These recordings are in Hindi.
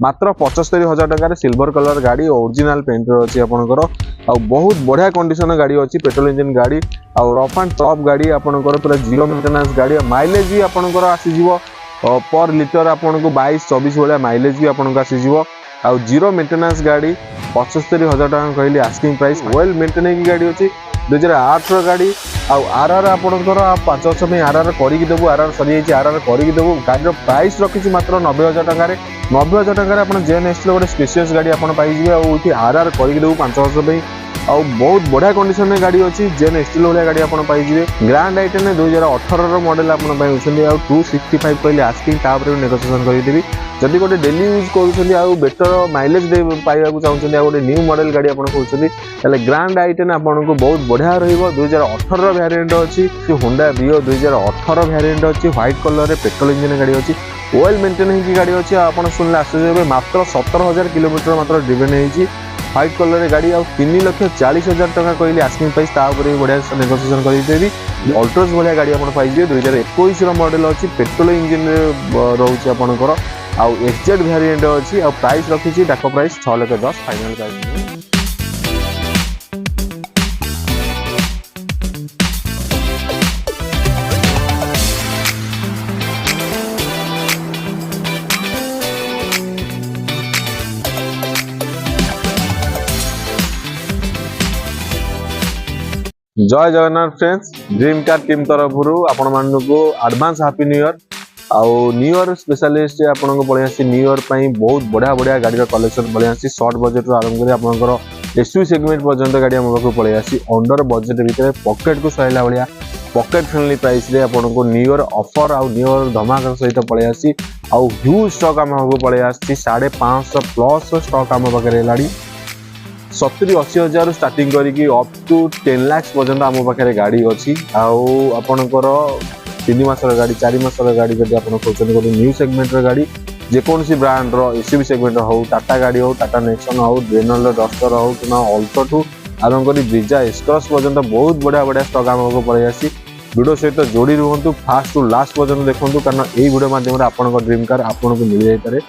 मात्र 75,000 टकर सिल्वर कलर गाड़ी ओरिजिनल पेंट अच्छी आपंकर आ बहुत बढ़िया कंडीशन गाड़ी अच्छी पेट्रोल इंजन गाड़ी आ रफ एंड टॉप गाड़ी आपंकर पूरा जीरो मेंटेनेंस गाड़ी माइलेज भी आपंकर आसीज पर लिटर आपन को 22-24 भाया माइलेज भी आपको आसीज आ जीरो मेंटेनेंस गाड़ी 75,000 टका कहली आस्किंग प्राइस वेल मेंटेन गाड़ी अच्छी 2008 गाड़ी आर आपंकर 5 वर्ष में आर करदेबू आर सरी आर करदेबू गाड़ी प्राइस रखी मात्र 90,000 टकर 90,000 टकर आप जेन एस गोटे स्पेशियस गाड़ी आप पाइबे आर करदेबू 5 वर्ष आउ बहुत बढ़िया कंडीशन में गाड़ी अच्छी जेन स्टील भाया गाड़ी आप पाइबे ग्रांड आइटेन 2018 मॉडल आप 265 कहले आस्किंग नेगोशिएशन करदेवी जदि गोटे डेली यूज कर बेटर माइलेज पाइबा चाहते गोटे न्यू मॉडल गाड़ी आप कहते ग्रांड आइटेन आपको बहुत बढ़िया रही 2018 भैरिएंट अच्छी होंडा बियो 2018 भैरिएंट अच्छी व्हाइट कलर पेट्रोल इंजन गाड़ी अच्छी वेल मेंटेन होगी गाड़ी अच्छी आप शुणिले आश्चर्य मात्र 17,000 किलोमीटर मात्र ड्रिवेन होगी व्हाइट कलर गाड़ी आ 3,40,000 टका कहली आस्किंग प्राइस बढ़िया नेगोशिएशन करदेवी अल्ट्रोज भाया गाड़ी आप पाइबे 2021 मॉडल अच्छी पेट्रोल इंजिन रोचे आपंकर आउ एक्सजेड भैरिएंट अच्छी आ प्राइस रखी डाक प्राइस 6,10,000 फाइनल प्राइस जय Jagannath friends dream car team तरफ आपण मानू एडवांस हैप्पी न्यू ईयर आउ न्यू ईयर स्पेशलिस्ट आपको पलि न्यू ईयर बहुत बढ़िया बढ़िया गाड़ी कलेक्शन पलि शॉर्ट बजेट आरंभ कर आपंकर एसयूवी सेगमेंट पर्यंत गाड़ी आम पाक पलि अंडर बजेट भितर पॉकेट को सहला भाया पॉकेट फ्रेंडली प्राइस रे आपको न्यू ईयर ऑफर आउ न्यू ईयर धमाका सहित पलि आउ ह्यूज स्टॉक आम पाक पलि 550 प्लस स्टॉक आम पाखे है 70-80 हजार स्टार्टिंग करी अप टू 10 लाख पर्यंत आम पाखे गाड़ी अच्छी आपणकर 3 मासर गाड़ी 4 मासर गाड़ी जब आप गोटे न्यू सेगमेंट गाड़ी जेकोसी ब्रांड एसयूवी सेगमेंट हो टाटा गाड़ी हो टाटा नेक्सन हो रेनॉल्ट डस्टर हो कि अल्टो ठू आरंभ कर ब्रिजा एस्क्रस पर्यंत बहुत बढ़िया बढ़िया स्टॉक आम पलि वीडियो सहित जोड़ी रुहतु फास्ट टू लास्ट पर्यंत देखूँ कारण यही वीडियो माध्यम आपंक ड्रीम कार आपको मिल जाए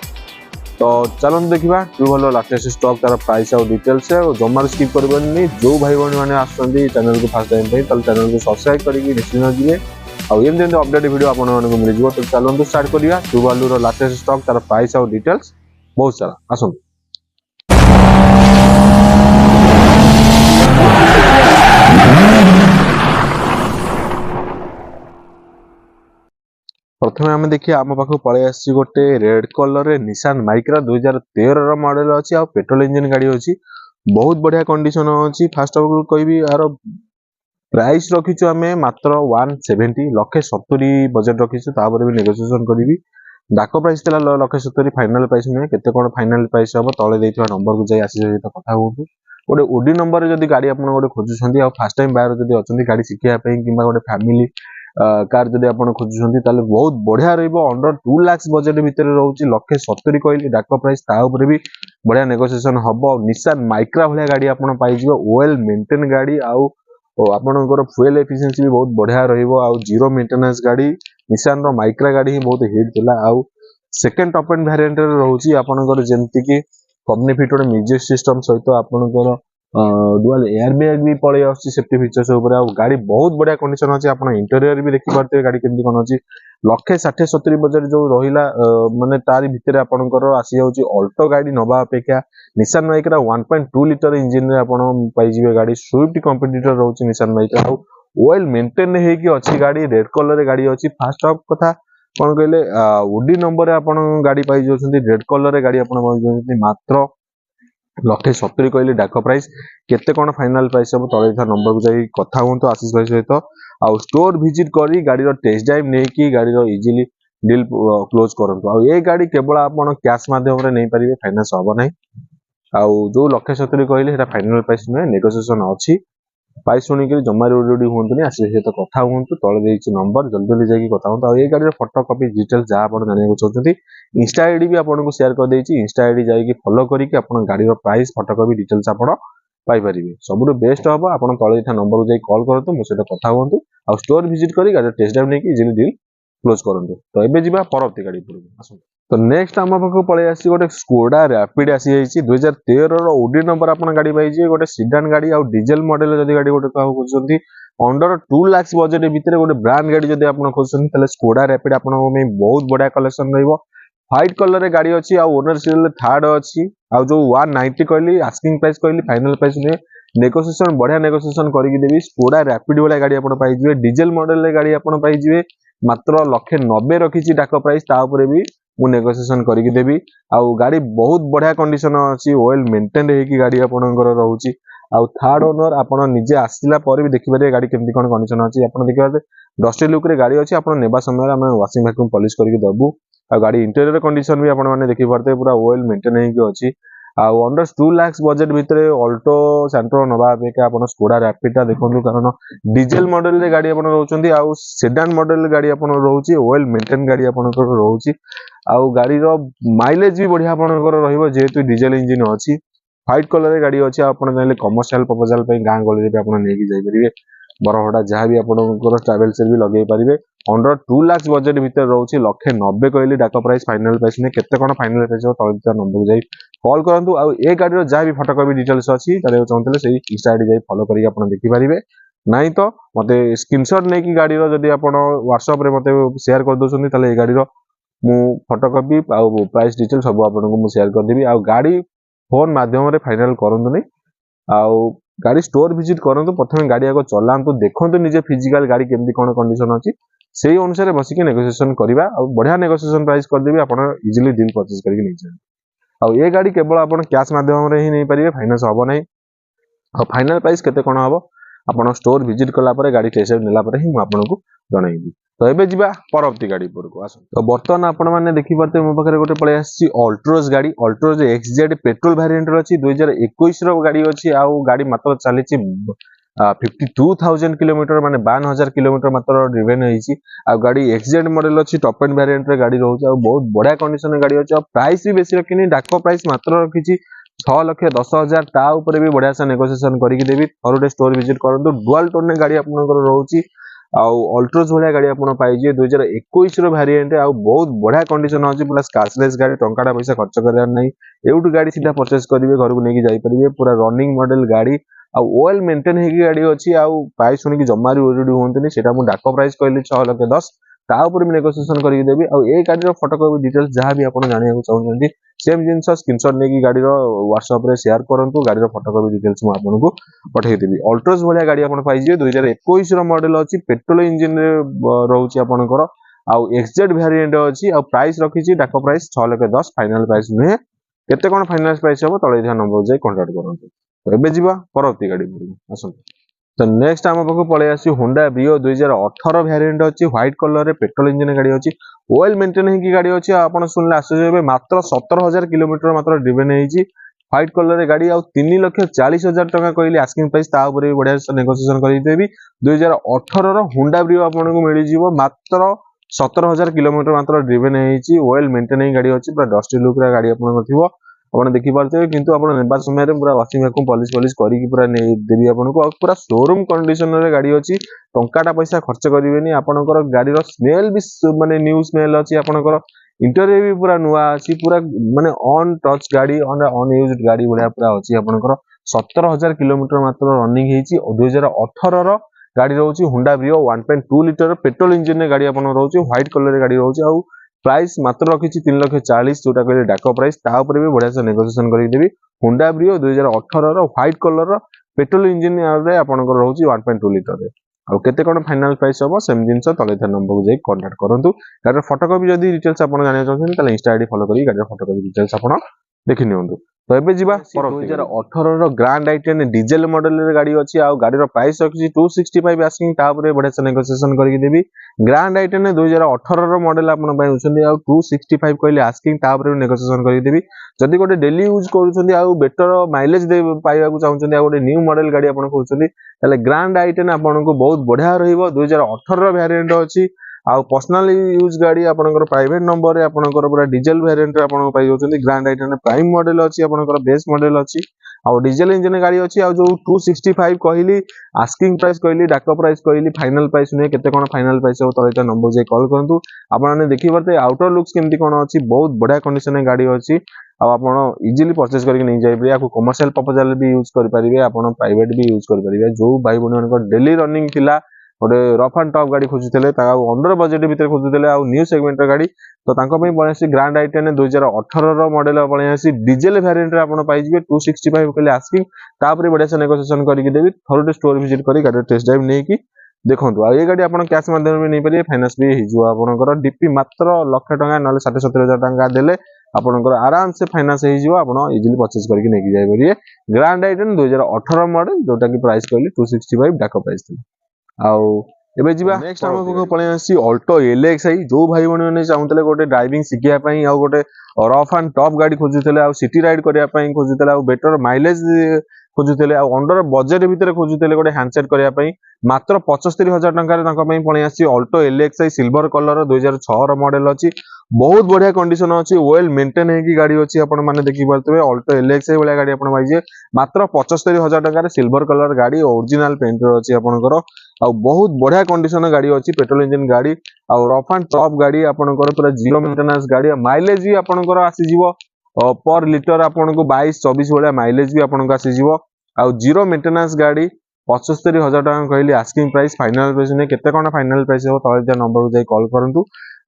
तो चलो देखा ट्रूभालर लाटेस्ट स्टॉक तार प्राइस और डिटेल्स जमार स्किप करनी जो भाई भाई मैंने आसुँच चैनल को फास्ट टाइम चैनल को सब्सक्राइब करके निश्चित जी आमती अपडेट वीडियो आपको मिल जाए तो चलते स्टार्ट करिया ट्रूभालर लाटेस्ट स्टॉक तार प्राइस और डिटेल्स बहुत सारा आसतु प्रथम आम देखिए आम पाख पलि आसी गोटे रेड कलर निशान माइक्रा 2013 मॉडल अच्छी आ पेट्रोल इंजन गाड़ी अच्छी बहुत बढ़िया कंडीशन अच्छी फास्ट कहि यार प्राइस रखीचु आम मात्र 170 170 बजेट रखीचु भी नेगोशिएशन करी डाक प्राइस था 170 फाइनाल प्राइस नुहे केते कौन फाइनाल प्राइस हम तले देइथिबा नंबर को जाई आसी सहित कथा हुंतु गोटे ओडी नंबर जदि गाड़ी आप गोटे खोजुछंती आ फर्स्ट टाइम बायर जदि अछंती गाड़ी शिखिया पई किबा गोटे फैमिली कार जदि आप खोजुछंती ताले बहुत बढ़िया रहइबो अंडर 2 लाख बजेट भितर रहउची 170 कहली डाक प्राइस ता ऊपर भी बढ़िया नेगोशिएशन हबो निशान माइक्रा भलिया गाड़ी आप पाई जिवो वेल मेंटेन गाड़ी आउ आपनकर फ्यूल एफिशिएंसी भी बहुत बढ़िया रहिबो आउ जीरो मेंटेनेंस गाड़ी निशान रो माइक्रा गाड़ी ही बहुत हिट थिला आउ सेकंड टॉप एंड वेरिएंट रे रहउची आपनकर जेंति कि कम्युनिकेटेड म्यूजिक सिस्टम सहित आपनकर डुअल एयर बैग भी पड़े आसी सेफ्टी फीचर्स ऊपर आ गाड़ी बहुत बढ़िया कंडीशन अछि आपण इंटीरियर भी देखि पारते गाड़ी केमती कोन अछि 160-70 बजेट जो रहिला माने तारी भितर आपनकर आसी जाउची अल्टो गाड़ी नबा अपेक्षा निशान माइक्रा 1.2 लिटर इंजन रे आपण पाई जिवे गाड़ी स्विफ्ट कंपटीटर रहउची निशान माइक्रा वेल मेंटेन हे कि अछि गाड़ी रेड कलर रे गाड़ी अछि फास्ट ऑफ कथा कोन कहले ओडी नंबर रे आपण गाड़ी पाई जोछंती रेड कलर रे गाड़ी आपण पाई जोछंती मात्र 170 कहली डाक प्राइस केते कोन फाइनल प्राइस हम तले था नंबर को जाई कथा हुन तो आशीष भाई सहित आ स्टोर विजिट करी गाड़ी रो टेस्ट ड्राइव नै कि गाड़ी रो इजीली डील क्लोज करंतु आ ये गाड़ी केवल आपण कैश माध्यम रे नै परिबे फाइनेंस होबो नै आ जो 170 कहली हेटा फाइनल प्राइस नै नेगोशिएशन अछि प्राइस सुनी के जमारी ओडी हुंतुनी आशीष सहित कथा हुंतु तले देइछि नंबर जल्दी जल्दी जाई कथा हुंतु आ ये गाड़ी रो फोटो कॉपी डिटेल्स जा आपण जाने को चाहछंती इंस्टा आईडी भी आपको शेयर कर देइछि इंस्टा आईडी जाई फॉलो करी कि आपण गाड़ी रो प्राइस फोटो कॉपी डिटेल्स आपण पाई परिबे सबुठ बेस्ट हबो आपण तळे था नंबर को जाई कॉल करतो मो सेटा कथा हुंतु आ स्टोर विजिट करी गाड़ी टेस्ट ड्राइव नै कि इजीली डील क्लोज करंतु तो एबे जिबा परवर्ती गाड़ी पुरो आसो तो नेक्स्ट आम पाखक पलि आसी गोटे स्कोडा रैपिड आसी जाइए 2013 ओडी नंबर आप गाड़ी पाइजे गोटे सीडान गाड़ी आ डीजेल मॉडल जब गाड़ी गोटे खोजुंट अंडर 2 लाख बजेट भितर गोटे ब्रांड गाड़ी जब आप खोजुंट स्कोडा रैपिड आप बहुत बढ़िया कलेक्शन व्हाइट कलर रे गाड़ी अच्छी ओनर सीरियल थर्ड अच्छी आ जो 190 कहली आस्किंग प्राइस कहली फाइनल प्राइस नुहे नेगोशिएशन बढ़िया नेगोशिएशन करके देवी स्कोडा रैपिड वाला गाड़ी आप पाइजे डीजेल मॉडल गाड़ी आप पाइजे मात्र 190 रखी डाक प्राइस भी मु नेगोशिएशन करके देवी आउ गाड़ी बहुत बढ़िया कंडीशन अच्छी ऑयल मेंटेन होगी गाड़ी आपनकर रहउची आउ थर्ड ओनर आपण निजे आसिला पर भी देखि पारे गाड़ी केमती कोन कंडीशन अछि आपण देखि पारे डस्टी लुक रे गाड़ी अछि आपण नेबा समय हम वाशिंग वैक्यूम पॉलिश करके दबु आ गाड़ी इंटीरियर कंडीशन भी आपण माने देखि पारते पूरा ऑयल मेंटेन होगी अछि आउ अंडर 2 लाख बजेट भितर ऑल्टो सेंट्रो नबा बेका आपण स्कोडा रैपिड ता देखंतु कारण डीजल मॉडल रे गाड़ी आपण रहउचंती आउ सेडान मॉडल गाड़ी आपण रहउची ऑयल मेंटेन गाड़ी आपणकर रहउची आउ गाड़ी रो माइलेज भी बढ़िया आपणकर रहइबो जेहेतु डीजल इंजन अछि व्हाइट कलर रे गाड़ी अछि आपण चाहिले कमर्शियल प्रपोजल पे गां गली रे भी आपण नेकी जाई परिबे बरहडा जहां भी आपणकर ट्रैवल से भी लगे परिबे अंडर 2 लाख बजेट भितर रहउची 190 कहली डाटा प्राइस फाइनल प्राइस ने केते कोन फाइनल प्राइस तळिता नंबर जाई कॉल करंतु आ ए गाड़ी रो जहां भी फोटो कॉपी डिटेल्स अछि तारे चाहतले सेही इंस्टा आईडी जाई फॉलो करी आपण देखि परिबे नहीं तो मते स्क्रीनशॉट नेकी गाड़ी रो जदी आपण WhatsApp रे मते शेयर कर दोछनी ताले ए गाड़ी रो मु फोटो कॉपी आ प्राइस डिटेल सब आपको मु शेयर कर देबी आ गाड़ी फोन माध्यम रे फाइनल करंतु नहीं आउ गाड़ी स्टोर विजिट करंतु प्रथम गाड़ी आगो चलांतु देखंतु निजे फिजिकल गाड़ी केमती कोन कंडीशन अछि सेही अनुसार बसिके नेगोशिएशन करबा आ बढ़िया नेगोशिएशन प्राइस कर देबी आपण इजीली डील परचेज करके नै जाय आ ये गाड़ी केवल आपण कैश माध्यम रे ही नै परिबे फाइनेंस हबो नै आ फाइनल प्राइस केते कोन हबो आपण स्टोर विजिट कला पर गाड़ी टेस्ट ड्राइव नेला पर ही मु आपनको जणाइबी तो एबे जिबा परवर्ती गाड़ी पर को आसो तो बर्तमान आपण माने देखि परते मो पाखरे गोटे पळे आसी अल्ट्रोज गाड़ी अल्ट्रोज एक्सजेड पेट्रोल वेरिएंट रो अछि 2021 रो गाड़ी अछि आ गाड़ी मात्र चली छि 52,000 किलोमीटर माने 52,000 किलोमीटर मात्र ड्रिवेन होईछि आ गाड़ी एक्सजेड मॉडल अछि टॉप एंड वेरिएंट रे गाड़ी रहउछि आ बहुत बढ़िया कंडीशन रे गाड़ी अछि आ प्राइस भी बेसी रखिनी डाक प्राइस मात्र रखिछि 6,10,000 ता ऊपर भी बढ़िया से नेगोशिएशन करके देबी थोड़े स्टोर विजिट करंतु डुअल टोन गाड़ी आपनकर रहउछि आउ अल्ट्रोज भलिया गाड़ी आपण पाइजे 2021 रो वेरिएंट आ बहुत बढ़िया कंडीशन अछि पूरा स्क्रैचलेस गाड़ी टंकाटा पैसा खर्च करयार नै एउटु गाड़ी सीधा परचेज करिवे घर को नेकी जाई परिवे पूरा रनिंग मॉडल गाड़ी आ ऑयल मेंटेन हेकी गाड़ी अछि आ प्राइस सुनी कि जमारी ओरिडी होंतनी सेटा मु डाको प्राइस कहली 6,10,000 ता ऊपर भी नेगोशिएशन करके देबी आ ए गाड़ी रो फोटो कॉपी डिटेल्स जहां भी आपण जानिया को चाहउछंती सेम जिंस स्क्रीनशॉट नेकी गाड़ी रो WhatsApp रे शेयर करंतु गाड़ी रो फोटो कॉपी डिटेल्स मु आपनको पठै देबी अल्ट्रोज भलिया गाड़ी आपण पाइजे 2021 रो मॉडल अछि पेट्रोल इंजन रे रहउछि आपनकर आ एक्सजेड वेरिएंट अछि आ प्राइस रखिछि डाको प्राइस 6,10,000 फाइनल प्राइस नुहे केते कोन फाइनल प्राइस हबो तळे ध्यान नंबर जाई कांटेक्ट करंतु तो एबे जिबा परवर्ती गाड़ी पर आसो तो नेक्स्ट आम पाखु पळे आसी होंडा ब्रियो 2018 वेरिएंट अछि व्हाइट कलर रे पेट्रोल इंजन गाड़ी अछि ऑयल मेंटेन हेकी गाड़ी अछि आपण सुनले आसे मात्र 17,000 किलोमीटर मात्र ड्रिवेन हेछि व्हाइट कलर रे गाड़ी आ 3,40,000 टका कहली आस्किंग प्राइस ता ऊपर भी बढ़िया से नेगोशिएशन करि देबी 2018 रो होंडा ब्रियो आपनको मिलि जिवो मात्र 17,000 किलोमीटर मात्र ड्रिवेन हेछि ऑयल मेंटेन गाड़ी अछि पूरा डस्टी लुक रे गाड़ी आपनको थिवो आपण देखि पारते किंतु आपण नेबा समय रे पूरा वाशिंग वैक्यूम पॉलिश पॉलिश करी की पूरा ने देबी आपनको और पूरा शोरूम कंडीशन रे गाड़ी अछि टंकाटा पैसा खर्च करिवेनी आपनकर गाड़ी रो स्मेल भी माने न्यू स्मेल अछि आपनकर इंटीरियर भी पूरा नुआ अछि पूरा माने ऑन टच गाड़ी ऑन यूज्ड गाड़ी बढ़िया पूरा अछि आपनकर 17,000 किलोमीटर मात्र रनिंग हेछि 2018 रो गाड़ी रहउछि Honda Brio 1.2 litre petrol engine रे गाड़ी आपन रहउछि व्हाइट कलर रे गाड़ी रहउछि आ प्राइस मात्र रखिछि 3,40,000 जोटा कहले डाको प्राइस ता ऊपर भी बढ़िया से नेगोशिएशन करके देबी होंडा ब्रियो 2018 रो व्हाइट कलर रो पेट्रोल इंजन रे आपनकर रहउछि 1.2 लीटर रे आ केते कोन फाइनल प्राइस हबो सेम जिंस तले थे नंबर को जाई कांटेक्ट करंतु गाड़ी फोटो कॉपी जदी डिटेल्स आपण जानिया चाहछन तले इंस्टा आईडी फॉलो करी गाड़ी फोटो कॉपी डिटेल्स आपण देखि नियंतु तो एबे जिबा 2018 रो ग्रैंड आई10 डीजल मॉडल रे गाड़ी अछि आ गाड़ी रो प्राइस रखिछि 265 आस्किंग ता ऊपर बढ़िया से नेगोशिएशन करके देबी ग्रैंड आई10 2018 रो मॉडल आपण पाइ उछन्दी आ 265 कहले आस्किंग ता ऊपर नेगोशिएशन करके देबी जदी गोटे डेली यूज करूछन्दी आ बेटर माइलेज दे पाइबा को चाहछन्दी आ गोटे न्यू मॉडल गाड़ी आपण खोजछन्दी तले ग्रैंड आई10 आपनको बहुत बढ़िया रहिबो 2018 रो वेरिएंट अछि आ पर्सनल यूज गाड़ी आपनकर प्राइवेट नंबर रे आपनकर पूरा डीजल वेरिएंट रे आपन पाइ होचंदी ग्रैंड आई10 प्राइम मॉडल अछि आपनकर बेस मॉडल अछि ଆଉ ଡିଜେଲ ଇଞ୍ଜିନ ଗାଡ଼ି ଅଛି। ଆଉ ଯୋଉ 265 କହିଲି ଆସ୍କିଂ ପ୍ରାଇସ୍ କହିଲି, ଡାକ ପ୍ରାଇସ୍ କହିଲି, ଫାଇନାଲ ପ୍ରାଇସ୍ ନୁହେଁ, କେତେ କଣ ଫାଇନାଲ ପ୍ରାଇସ୍ ହେବ ତଳେ ତା ନମ୍ବର ଯାଇ କଲ୍ କରନ୍ତୁ। ଆପଣମାନେ ଦେଖିପାରୁଥିବେ ଆଉଟର ଲୁକ୍ସ କେମିତି କଣ ଅଛି, ବହୁତ ବଢିଆ କଣ୍ଡିସନରେ ଗାଡ଼ି ଅଛି। ଆଉ ଆପଣ ଇଜିଲି ପରଚେଜ କରିକି ନେଇ ଯାଇପାରିବେ। ଆକୁ କମର୍ସିଆଲ ପ୍ରପୋଜାଲ ବି ୟୁଜ କରିପାରିବେ, ଆପଣ ପ୍ରାଇଭେଟ ବି ୟୁଜ କରିପାରିବେ। ଯୋଉ ଭାଇ ଭଉଣୀମାନଙ୍କର ଡେଲି ରନିଂ ଥିଲା, ଗୋଟେ ରଫ୍ ଆଣ୍ଡ ଟପ୍ ଗାଡ଼ି ଖୋଜୁଥିଲେ, ଆଉ ଅଣ୍ଡର ବଜେଟ ଭିତରେ ଖୋଜୁଥିଲେ, ଆଉ ନ୍ୟୁ ସେଗମେଣ୍ଟର ଗାଡ଼ି, ତ ତାଙ୍କ ପାଇଁ ପଳେଇ ଆସିଛି ଗ୍ରାଣ୍ଡ i10 2018ର ମଡେଲ ପଳେଇ ଆସିଛି। ଡିଜେଲ ଭ୍ୟାରିଏଣ୍ଟରେ ଆପଣ ପାଇଯିବେ। 265 କହିଲେ ଆସ୍କିଂ, ତାପରେ ବଢିଆ ସେ ନେଗୋସିଏସନ କରିକି ଦେବି। ଥରୁଟେ ଷ୍ଟୋର ଭିଜିଟ କରି ଗାଡ଼ିର ଟେଷ୍ଟ ଡ୍ରାଇଭ୍ ନେଇକି ଦେଖନ୍ତୁ। ଆଉ ଏ ଗାଡ଼ି ଆପଣ କ୍ୟାଶ ମାଧ୍ୟମରେ ବି ନେଇପାରିବେ, ଫାଇନାନ୍ସ ବି ହେଇଯିବ ଆପଣଙ୍କର। ଡିପି ମାତ୍ର 1,00,000 ଟଙ୍କା ନହେଲେ 60-70,000 ଟଙ୍କା ଦେଲେ ଆପଣଙ୍କର ଆରାମସେ ଫାଇନାନ୍ସ ହେଇଯିବ। ଆପଣ ଇଜିଲି ପରଚେଜ କରିକି ନେଇକି ଯାଇପାରିବେ। ଗ୍ରାଣ୍ଡ i10 2018 ମଡେଲ, ଯୋଉଟା କି ପ୍ରାଇସ୍ କହିଲି 265 ଡାକ ପ୍ରାଇସ୍ ଥିଲା। ଆଉ ଏବେ ଯିବା ନେକ୍ସଟ ଆମ ପାଖକୁ ପଳେଇ ଆସିଛି ଅଲ୍ଟୋ LXi। ଯୋଉ ଭାଇ ଭଉଣୀମାନେ ଚାହୁଁଥିଲେ ଗୋଟେ ଡ୍ରାଇଭିଂ ଶିଖିବା ପାଇଁ, ଆଉ ଗୋଟେ ରଫ୍ ଆଣ୍ଡ ଟପ୍ ଗାଡ଼ି ଖୋଜୁଥିଲେ, ଆଉ ସିଟି ରାଇଡ୍ କରିବା ପାଇଁ ଖୋଜୁଥିଲେ, ଆଉ ବେଟର ମାଇଲେଜ ଖୋଜୁଥିଲେ, ଆଉ ଅଣ୍ଡର ବଜେଟ ଭିତରେ ଖୋଜୁଥିଲେ ଗୋଟେ ହ୍ୟାଣ୍ଡସେଟ୍ କରିବା ପାଇଁ, ମାତ୍ର 75,000 ଟଙ୍କାରେ ତାଙ୍କ ପାଇଁ ପଳେଇ ଆସିଛି ଅଲ୍ଟୋ LXi ସିଲଭର କଲର 2006ର ମଡେଲ ଅଛି। ବହୁତ ବଢିଆ କଣ୍ଡିସନ ଅଛି, ୱେଲ୍ ମେଣ୍ଟେନ ହେଇକି ଗାଡ଼ି ଅଛି। ଆପଣ ମାନେ ଦେଖିପାରୁଥିବେ ଅଲ୍ଟୋ LXi ଭଳିଆ ଗାଡ଼ି ଆପଣ ପାଇଯିବେ ମାତ୍ର 75,000 ଟଙ୍କାରେ। ସିଲଭର କଲର ଗାଡ଼ି, ଓରିଜିନାଲ ପେଣ୍ଟର ଅଛି ଆପଣଙ୍କର। ଆଉ ବହୁତ ବଢିଆ କଣ୍ଡିସନ ଗାଡ଼ି ଅଛି, ପେଟ୍ରୋଲ ଇଞ୍ଜିନ ଗାଡ଼ି, ଆଉ ରଫ୍ ଆଣ୍ଡ ଟପ୍ ଗାଡ଼ି ଆପଣଙ୍କର, ପୁରା ଜିରୋ ମେଣ୍ଟେନାନ୍ସ ଗାଡ଼ି। ମାଇଲେଜ ବି ଆପଣଙ୍କର ଆସିଯିବ पर लिटर आपको 22-24 भाया माइलेज भी आपको आसीଯିव। आउ जीरो मेंटेनेंस गाड़ी 75,000 टका कहली आस्किंग प्राइस, फाइनाल प्राइस नहीं केते कौन फाइनाल प्राइस हो तले दिया नंबर को जाई कॉल करंतु।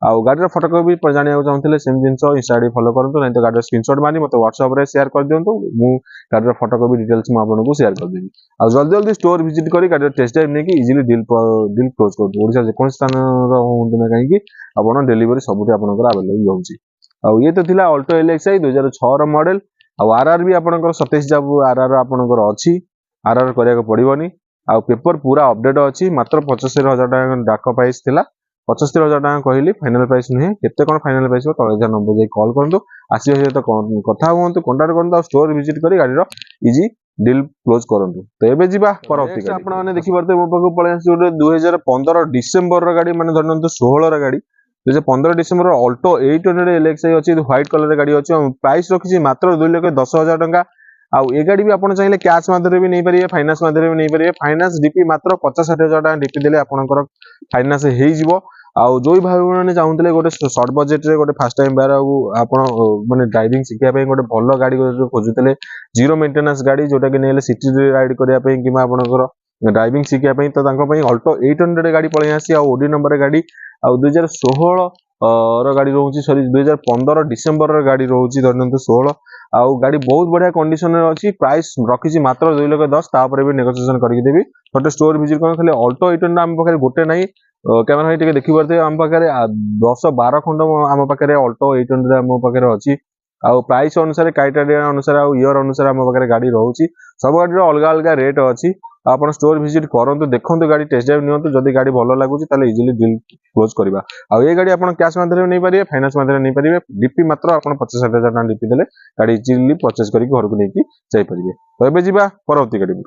आउ गाड़ी फोटोकॉपी जानिया चाहूले सेम जिनस इंस्टा आईडी फॉलो करंतु, नहीं तो गाड़ी स्क्रीनशॉट मारी मत व्हाट्सएप रे शेयर कर दियंतु। मु गाड़ी फोटोकॉपी डिटेल्स मु आपको शेयर कर देबी। आउ जल्दी जल्दी स्टोर विजिट करी गाड़ी टेस्ट ड्राइव नहीं इजिली डील क्लोज कर दो। ओडिशा जे कोन स्थान रो होंतना कहीं आपन डिलीवरी सबुठी आपनकर अवेलेबल होउची। आउ ये तो थिला अल्टो LXi 2006 रो मॉडल। आउ आरआर भी आपनकर 27 जाबु आरआर आपनकर अछि, आरआर करिया पड़िबनी। आउ पेपर पूरा अपडेट अछि, मात्र 75,000 टका डाक प्राइस थिला। 75,000 टका कहली, फाइनल प्राइस नुहे, केते कोन फाइनल प्राइस हो तळे नंबर जाई कॉल करंतु। आसी हो तो कथा हुंतु, कांटेक्ट करंतु, आ स्टोर विजिट करी गाडीरो इजी डील क्लोज करंतु। तो एबे जिबा परवर्ती गाडी आपण माने देखि परते मो पाखु पळे आसी ओटे 2015 डिसेंबर रो गाडी, माने धरनंतु 16 रो गाडी। 2015 डिसेंबर अल्टो 800 LXi अच्छी व्हाइट कलर गाड़ी अच्छी। प्राइस रखी मात्र 2,10,000 टका। आउ ए गाड़ी भी आप चाहिए कैश माध्यम भी नहीं पारे, फाइनान्स माध्यम भी नहीं पारे। फाइनान्स डीपी मात्र 50-60,000 टका डीपी देले आपनकर फाइनान्स हो। आउ जो भाई मैंने चाहूले गोटे सर्ट बजेट रे गोटे फास्ट टाइम बार आप माने ड्राइविंग शिखा गोटे भल गाड़ी खोजुते, जीरो मेंटेनेंस गाड़ी जोटा कि नहीं सिटी राइड करने कि आपंकर ड्राइविंग शिखा, तो अल्टो 800 गाड़ी पलि आसी ओडी नंबर गाड़ी। आ 2016 गाड़ी रोचे, सॉरी 2015 डिसेंबर गाड़ी रोचे धरन 16। आउ गाड़ी बहुत बढ़िया कंडीशन अच्छी। प्राइस रखी मात्र 2,10,000 भी नेगोशिएशन करके देवी। छोटे स्टोर विजिट कर खाली अल्टो 800 आम पाखे गोटे ना कैमेरा भाई देखी पारे आम पाखे 10-12 खंड आम पाखे अल्टो 800 आम पाखे अच्छी। आउ प्राइस अनुसार क्राइटेरिया अनुसार आउ ईयर अनुसार आम पाखे गाड़ी रोचे। सब गाड़ी अलग अलग रेट अच्छी। आप स्टोर विजिट करूँ, देखो गाड़ी टेस्ट ड्राइव नियंतु, जदि गाड़ी भल लगुच इजिली डील क्लोज करवा। आउ ये गाड़ी आप कैश माध्यम नहीं पारे, फाइनान्स माध्यम नहीं पारे। डीपी मात्र आप 50-60,000 टका डीपी देले गाड़ी इजिली परचेज करके घर को लेकिन जापर। तो ये जी परवर्ती गाड़ी।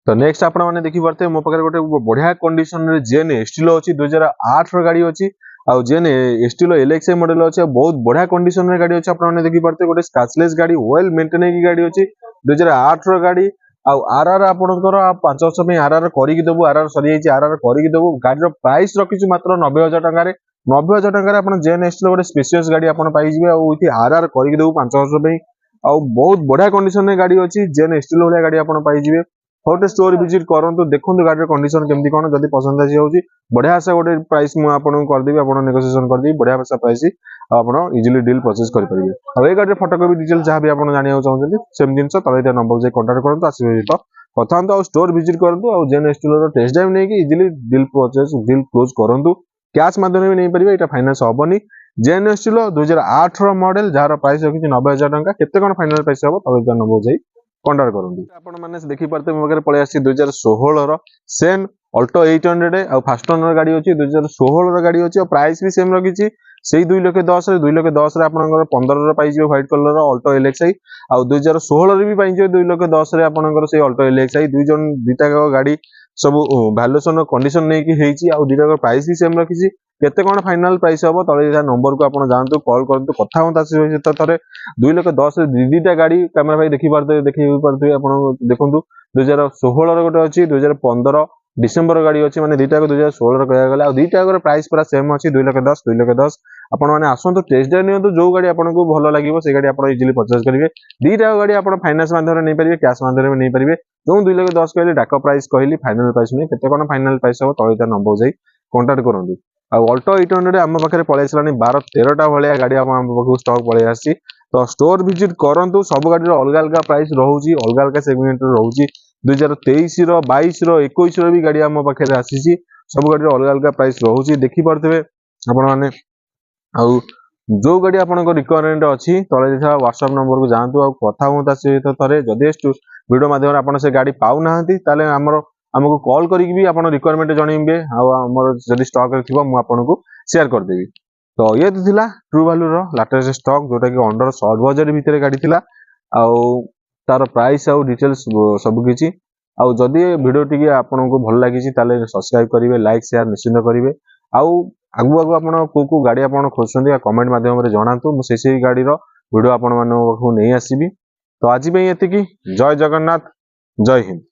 तो नेक्स्ट आप देखी पारे मो पाखे गोटे बढ़िया कंडीशन जेन एस्टिलो अच्छी 2008 गाड़ी अच्छी। आउ जेन एस्टिलो LXi मॉडल अच्छी, बहुत बढ़िया कंडीशन गाड़ी अच्छी। आपने देखी पारे गोटे स्क्रैचलेस गाड़ी, वेल मेंटेन गाड़ी अच्छी 2008 गाड़ी। आउ आरआर आपनकर 5 वर्ष में आरआर करिक देबु। आरआर सरी जाइए, आरआर करिक देबु। गाड़ी प्राइस रखी मात्र 90,000 टका। 90,000 टका आप जेन एस्टिलो गोटे स्पेशियस गाड़ी आप पाइबे। आरआर करिक देबु 5 वर्ष में। आउ बहुत बढ़िया कंडीशन गाड़ी अच्छी, जेन एस्टिलो वाली गाड़ी आप पाइबे। गोटे स्टोर विजिट करूँ, देखो गाड़ी कंडीशन केमती कौन, जब पसंद आसी होची बढ़िया सा गोटे प्राइस मुझे करदेवी। आप नेगोशिएशन करदेवी बढ़िया सा प्राइस आप इजिली डील परचेज करेंगे। और ये गाड़ी फोटोकॉपी डिटेल जहाँ भी आप जानना चाहते सेम जिन तले नंबर जाए कंटाक्ट करूँ। आसो तो कथा हूँ, स्टोर विजिट करूँ, और जेन एस्टिलो टेस्ट ड्राइव नहीं easily deal purchase deal close करूँ। कैश माध्यम भी नहीं पारे, यहाँ फाइनान्स हेनी। जेन एस्टिलो 2008 मॉडल जार प्राइस रखी 90,000 टका। केते कौन फाइनाल प्राइस हम तले नंबर जाए कंटाक्ट करूँ। आपण मैंने देखी पारे मो पाखे पलि आसी 2016 सेम अल्टो 800 आउ फास्ट ओनर गाड़ी अच्छी। 2016 गाड़ी अच्छी, और प्राइस भी सेम रखी से 2,10,000। 2,10,000 आप 15 पाइबे व्हाइट कलर अल्टो LXi। आउ 2016 भी पाइबे 2,10,000 आपंकर से अल्टो LXi। दुईटा गाड़ी सब भैल्युएसन कंडीशन नहीं कि, आउ दुईटा प्राइस भी सेम रखी। केते कौन फाइनाल प्राइस हम तले नंबर को आप जातु कॉल करूँ कथा हूँ सहित थे 2,10,000 दीटा गाड़ी कैमेरा भाई देखी पारे आप देखो 2016 गोटे अच्छी 2015 डिसेम्बर गाड़ी अच्छी मैंने दुईटा 2016 कह गला दुईटा प्राइस पूरा सेम अच्छी 2,10,000 2,10,000 आपने आसतु टेस्ट ड्राइव नियंतु जो गाड़ी आपको भल लगे से गाड़ी आप इजिली परचेज करेंगे दुईटा गाड़ी आप फाइनान्स माध्यम नहीं पारे कैश माध्यम नहीं पारे जो 2,10,000 कहली डाक प्राइस कहली फाइनाल प्राइस नहीं केते कौन फाइनाल प्राइस हम तले नंबर जाई कांटाक्ट करूँ अल्टो 800 आम पाखे पलि 12-13टा भाया गाड़ी आम पाक स्टक पलि आसी तो स्टोर विजिट करूँ सब गाड़ी अलग अलग प्राइस रोचे अलग अलग सेगमेंट रोचे 2023 22 21 भी गाड़ी आम पाखे आसी सब गाड़ी अलग अलग प्राइस रोचे देखिपे आपण आउ जो गाड़ी आपको रिक्वायरमेंट अच्छी तले व्हाट्सएप नंबर को जातु कथा हूँ सहित थे जदि वीडियो माध्यम आप से गाड़ी पाऊना आमर आमको कॉल करी भी आप रिक्वायरमेंट जनइबे आमर जब स्टक थी मुझे शेयर करदेवी तो ये तो थिला ट्रू वैल्यू रो लाटेस्ट स्टक जोटा कि अंडर 60,000 भितर गाड़ी थिला आउ तार प्राइस आउ डिटेल्स सब किछि आउ जदि वीडियो टी आपको भल लगी ताले सब्सक्राइब करेंगे लाइक शेयर निश्चिंत करेंगे आउ आगु आगु आप को गाड़ी आप खोजुंट कमेंट मध्यम जनातु मुझे गाड़ी वीडियो आपण नहीं आसबि तो आज ये जय जगन्नाथ जय हिंद।